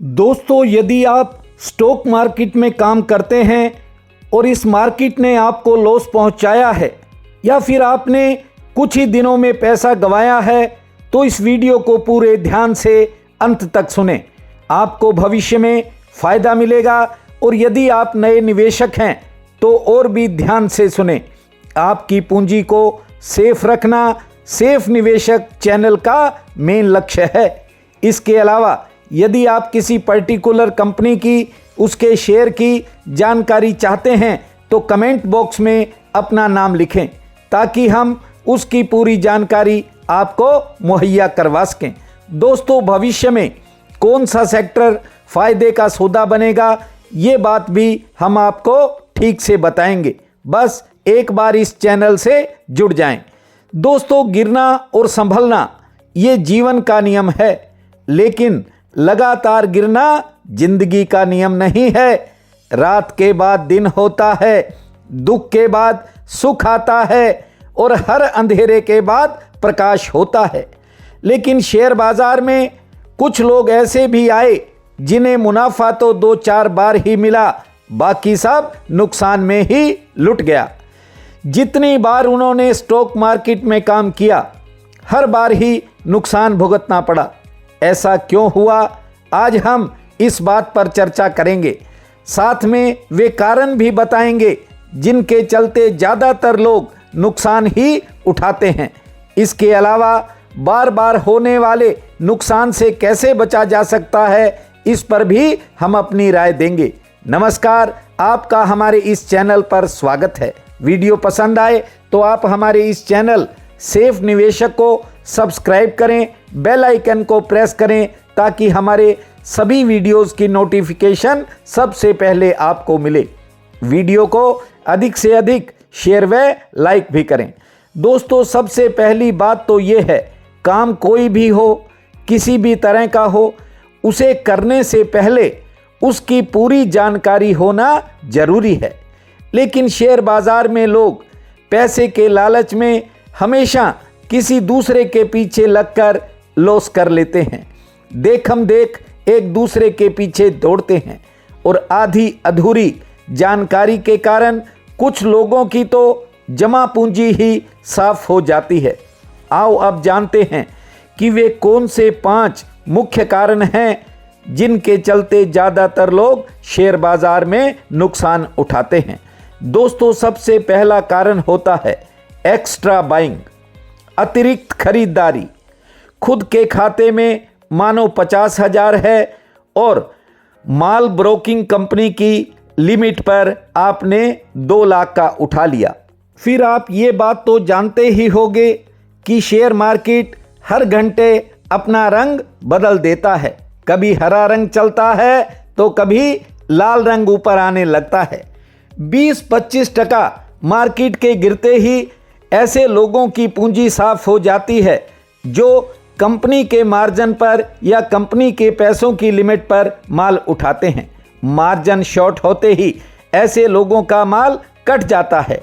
दोस्तों, यदि आप स्टॉक मार्केट में काम करते हैं और इस मार्केट ने आपको लॉस पहुंचाया है या फिर आपने कुछ ही दिनों में पैसा गंवाया है, तो इस वीडियो को पूरे ध्यान से अंत तक सुनें। आपको भविष्य में फ़ायदा मिलेगा और यदि आप नए निवेशक हैं तो और भी ध्यान से सुनें। आपकी पूंजी को सेफ रखना सेफ निवेशक चैनल का मेन लक्ष्य है। इसके अलावा यदि आप किसी पर्टिकुलर कंपनी की उसके शेयर की जानकारी चाहते हैं तो कमेंट बॉक्स में अपना नाम लिखें ताकि हम उसकी पूरी जानकारी आपको मुहैया करवा सकें। दोस्तों, भविष्य में कौन सा सेक्टर फ़ायदे का सौदा बनेगा, ये बात भी हम आपको ठीक से बताएंगे। बस एक बार इस चैनल से जुड़ जाएं। दोस्तों, गिरना और संभलना ये जीवन का नियम है, लेकिन लगातार गिरना जिंदगी का नियम नहीं है। रात के बाद दिन होता है, दुख के बाद सुख आता है और हर अंधेरे के बाद प्रकाश होता है। लेकिन शेयर बाजार में कुछ लोग ऐसे भी आए जिन्हें मुनाफा तो 2-4 बार ही मिला, बाकी सब नुकसान में ही लुट गया। जितनी बार उन्होंने स्टॉक मार्केट में काम किया, हर बार ही नुकसान भुगतना पड़ा। ऐसा क्यों हुआ, आज हम इस बात पर चर्चा करेंगे। साथ में वे कारण भी बताएंगे जिनके चलते ज़्यादातर लोग नुकसान ही उठाते हैं। इसके अलावा बार बार होने वाले नुकसान से कैसे बचा जा सकता है, इस पर भी हम अपनी राय देंगे। नमस्कार, आपका हमारे इस चैनल पर स्वागत है। वीडियो पसंद आए तो आप हमारे इस चैनल सेफ निवेशक को सब्सक्राइब करें, बेल आइकन को प्रेस करें ताकि हमारे सभी वीडियोस की नोटिफिकेशन सबसे पहले आपको मिले। वीडियो को अधिक से अधिक शेयर व लाइक भी करें। दोस्तों, सबसे पहली बात तो ये है, काम कोई भी हो, किसी भी तरह का हो, उसे करने से पहले उसकी पूरी जानकारी होना जरूरी है। लेकिन शेयर बाजार में लोग पैसे के लालच में हमेशा किसी दूसरे के पीछे लगकर लॉस कर लेते हैं। देखम देख एक दूसरे के पीछे दौड़ते हैं और आधी अधूरी जानकारी के कारण कुछ लोगों की तो जमा पूंजी ही साफ हो जाती है। आओ अब जानते हैं कि वे कौन से 5 मुख्य कारण हैं जिनके चलते ज़्यादातर लोग शेयर बाजार में नुकसान उठाते हैं। दोस्तों, सबसे पहला कारण होता है एक्स्ट्रा बाइंग, अतिरिक्त खरीदारी। खुद के खाते में मानो 50,000 है और माल ब्रोकिंग कंपनी की लिमिट पर आपने 2 लाख का उठा लिया। फिर आप ये बात तो जानते ही होंगे कि शेयर मार्केट हर घंटे अपना रंग बदल देता है। कभी हरा रंग चलता है तो कभी लाल रंग ऊपर आने लगता है। 20-25% मार्केट के गिरते ही ऐसे लोगों की पूंजी साफ हो जाती है जो कंपनी के मार्जिन पर या कंपनी के पैसों की लिमिट पर माल उठाते हैं। मार्जिन शॉर्ट होते ही ऐसे लोगों का माल कट जाता है।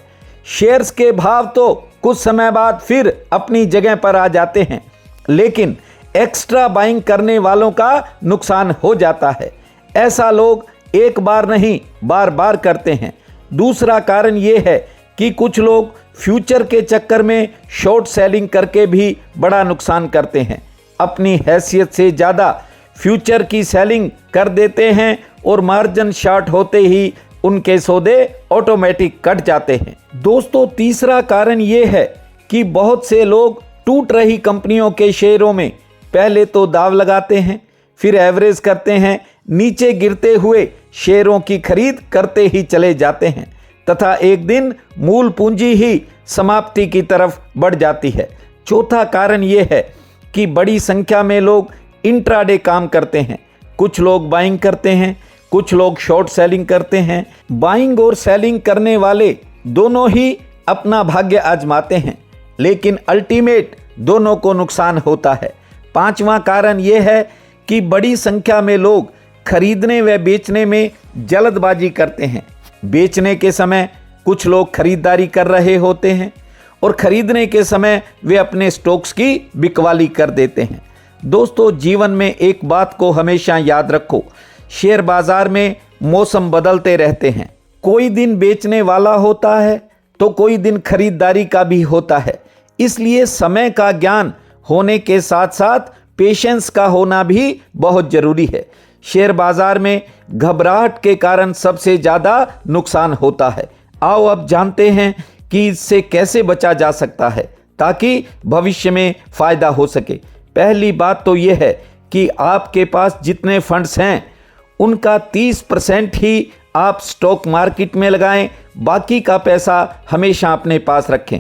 शेयर्स के भाव तो कुछ समय बाद फिर अपनी जगह पर आ जाते हैं, लेकिन एक्स्ट्रा बाइंग करने वालों का नुकसान हो जाता है। ऐसा लोग एक बार नहीं बार बार करते हैं। दूसरा कारण ये है कि कुछ लोग फ्यूचर के चक्कर में शॉर्ट सेलिंग करके भी बड़ा नुकसान करते हैं। अपनी हैसियत से ज़्यादा फ्यूचर की सेलिंग कर देते हैं और मार्जिन शॉर्ट होते ही उनके सौदे ऑटोमेटिक कट जाते हैं। दोस्तों, तीसरा कारण ये है कि बहुत से लोग टूट रही कंपनियों के शेयरों में पहले तो दाव लगाते हैं, फिर एवरेज करते हैं, नीचे गिरते हुए शेयरों की खरीद करते ही चले जाते हैं तथा एक दिन मूल पूंजी ही समाप्ति की तरफ बढ़ जाती है। चौथा कारण ये है कि बड़ी संख्या में लोग इंट्राडे काम करते हैं। कुछ लोग बाइंग करते हैं, कुछ लोग शॉर्ट सेलिंग करते हैं। बाइंग और सेलिंग करने वाले दोनों ही अपना भाग्य आजमाते हैं, लेकिन अल्टीमेट दोनों को नुकसान होता है। पांचवा कारण यह है कि बड़ी संख्या में लोग खरीदने व बेचने में जल्दबाजी करते हैं। बेचने के समय कुछ लोग खरीदारी कर रहे होते हैं और खरीदने के समय वे अपने स्टॉक्स की बिकवाली कर देते हैं। दोस्तों, जीवन में एक बात को हमेशा याद रखो, शेयर बाजार में मौसम बदलते रहते हैं। कोई दिन बेचने वाला होता है तो कोई दिन खरीदारी का भी होता है। इसलिए समय का ज्ञान होने के साथ साथ पेशेंस का होना भी बहुत जरूरी है। शेयर बाजार में घबराहट के कारण सबसे ज़्यादा नुकसान होता है। आओ अब जानते हैं कि इससे कैसे बचा जा सकता है ताकि भविष्य में फ़ायदा हो सके। पहली बात तो यह है कि आपके पास जितने फंड्स हैं उनका 30% ही आप स्टॉक मार्केट में लगाएं, बाकी का पैसा हमेशा अपने पास रखें।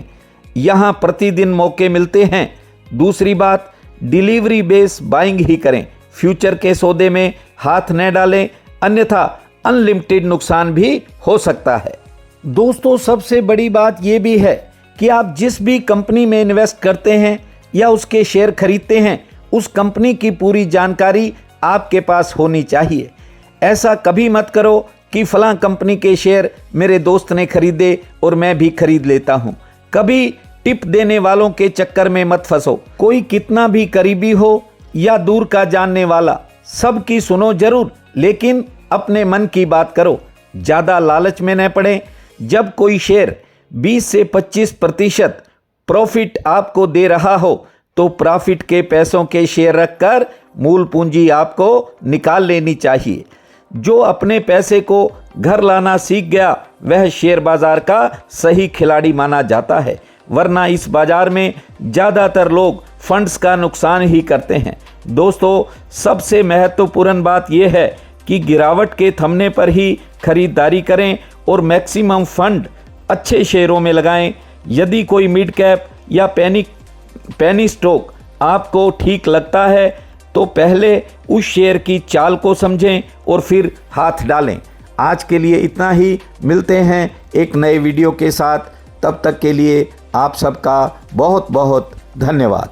यहाँ प्रतिदिन मौके मिलते हैं। दूसरी बात, डिलीवरी बेस बाइंग ही करें, फ्यूचर के सौदे में हाथ न डालें, अन्यथा अनलिमिटेड नुकसान भी हो सकता है। दोस्तों, सबसे बड़ी बात यह भी है कि आप जिस भी कंपनी में इन्वेस्ट करते हैं या उसके शेयर खरीदते हैं, उस कंपनी की पूरी जानकारी आपके पास होनी चाहिए। ऐसा कभी मत करो कि फलां कंपनी के शेयर मेरे दोस्त ने खरीदे और मैं भी खरीद लेता हूं। कभी टिप देने वालों के चक्कर में मत फंसो। कोई कितना भी करीबी हो या दूर का जानने वाला, सबकी सुनो जरूर, लेकिन अपने मन की बात करो। ज़्यादा लालच में न पड़े। जब कोई शेयर 20 से 25% प्रॉफिट आपको दे रहा हो तो प्रॉफिट के पैसों के शेयर रखकर मूल पूंजी आपको निकाल लेनी चाहिए। जो अपने पैसे को घर लाना सीख गया वह शेयर बाजार का सही खिलाड़ी माना जाता है, वरना इस बाजार में ज़्यादातर लोग फंड्स का नुकसान ही करते हैं। दोस्तों, सबसे महत्वपूर्ण बात यह है कि गिरावट के थमने पर ही खरीदारी करें और मैक्सिमम फंड अच्छे शेयरों में लगाएं। यदि कोई मिड कैप या पेनी स्टॉक आपको ठीक लगता है तो पहले उस शेयर की चाल को समझें और फिर हाथ डालें। आज के लिए इतना ही। मिलते हैं एक नए वीडियो के साथ। तब तक के लिए आप सबका बहुत बहुत धन्यवाद।